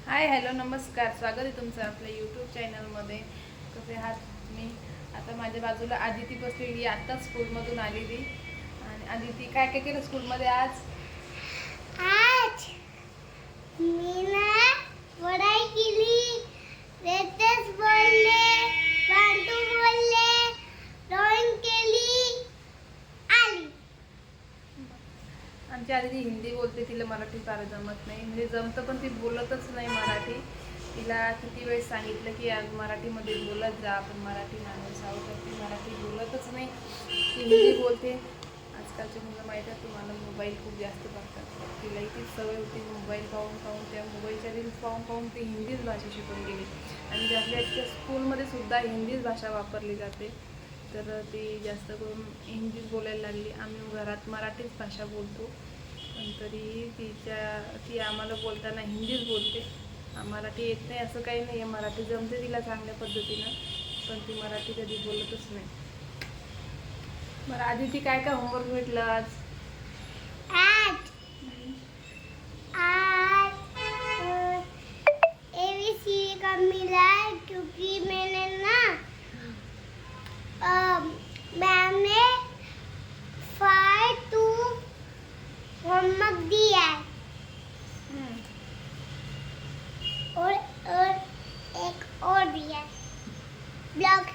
Hi hello नमस्कार, स्वागत आहे तुमचं आपल्या यूट्यूब चॅनलमध्ये. कसे आहात मी? आता माझ्या बाजूला आदिती बसलेली, आत्ताच स्कूलमधून आलेली. आणि आदिती काय काय केलं स्कूलमध्ये आज? आज मी ना पढाई केली, लेटेस्ट बोलले, वांटू बोलले, ड्रॉइंग केली, आली. आमची आदिती हिंदी बोलते, तिला मराठी फार जमत नाही. म्हणजे जमतं पण ती बोलतच नाही मराठी. तिला किती वेळेस सांगितलं की आज मराठीमध्ये बोलत जा, आपण मराठी माणूस आहोत, तर ती मराठी बोलतच नाही, ती हिंदी बोलते. आजकालची मुलं माहीत आहे तुम्हाला, मोबाईल खूप जास्त बघतात. तिला तीच सवय होती मोबाईल पाहून पाहून, त्या मोबाईलच्या रील्स पाहून पाहून ती हिंदीच भाषा शिकून गेली. आणि आपल्या स्कूलमध्ये सुद्धा हिंदीच भाषा वापरली जाते, तर ती जास्त करून हिंदीच बोलायला लागली. आम्ही घरात मराठीच भाषा बोलतो, पण तरी ती आम्हाला बोलताना हिंदीच बोलते. मराठी येत नाही असं काही नाही आहे, मराठी जमते तिला चांगल्या पद्धतीनं, पण ती मराठी कधी बोलतच नाही. बरं आदिती, काय काय होमवर्क भेटलं आज? आज आज एबीसी का मिला है, क्योंकि मैंने ना मैम ने 5 to होमवर्क दिया है, और एक और दिया है, ब्लॉक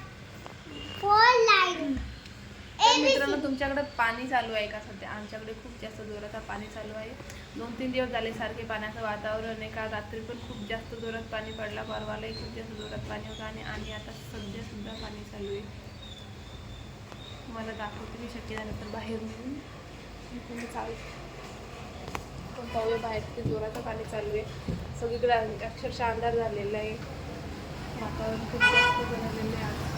4 लाइन. तर मित्रांनो, तुमच्याकडे पाणी चालू आहे का सध्या? आमच्याकडे खूप जास्त जोरात पाणी चालू आहे. 2-3 दिवस झाले सारखे पाण्याचं वातावरण आहे. काल रात्री पण खूप जास्त जोरात पाणी पडला, परवालाही खूप जास्त जोरात पाणी होतं, आणि आता सध्या सुद्धा पाणी चालू आहे. मला दाखवते मी शक्य झालं तर बाहेर निघून चालू पण पाहूया बाहेर किती जोराचं पाणी चालू आहे. सगळीकडे अक्षरशः अंधार झालेला आहे, वातावरण खूप जास्त बनवलेलं आहे आज.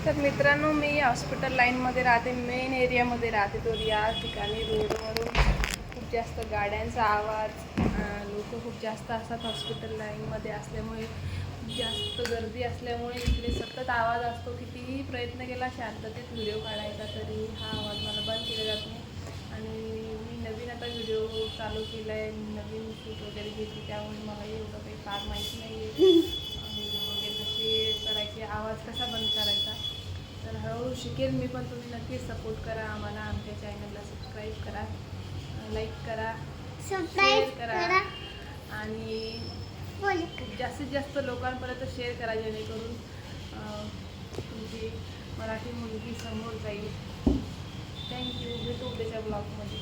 तर मित्रांनो, मी हॉस्पिटल लाईनमध्ये राहते, मेन एरियामध्ये राहते. तर या ठिकाणी रोडवरून खूप जास्त गाड्यांचा आवाज, लोक खूप जास्त असतात हॉस्पिटल लाईनमध्ये असल्यामुळे, खूप जास्त गर्दी असल्यामुळे इकडे सतत आवाज असतो. कितीही प्रयत्न केला शांततेत व्हिडिओ काढायचा तरी हा आवाज मला बंद केला जात नाही. आणि मी नवीन आता व्हिडिओ चालू केला आहे, नवीन शूट वगैरे घेतली, त्यामुळे मला एवढं काही फार माहिती नाही आहे व्हिडिओ वगैरे कसे करायचे, आवाज कसा बंद करायचा. तर हळूहळू शिकेल मी, पण तुम्ही नक्कीच सपोर्ट करा आम्हाला. आमच्या चॅनलला सबस्क्राईब करा, लाईक करा, शेअर करा, आणि जास्तीत जास्त लोकांपर्यंत शेअर करा, जेणेकरून तुमची मराठी मुलगी समोर जाईल. थँक्यू. भेटू उद्याच्या ब्लॉगमध्ये.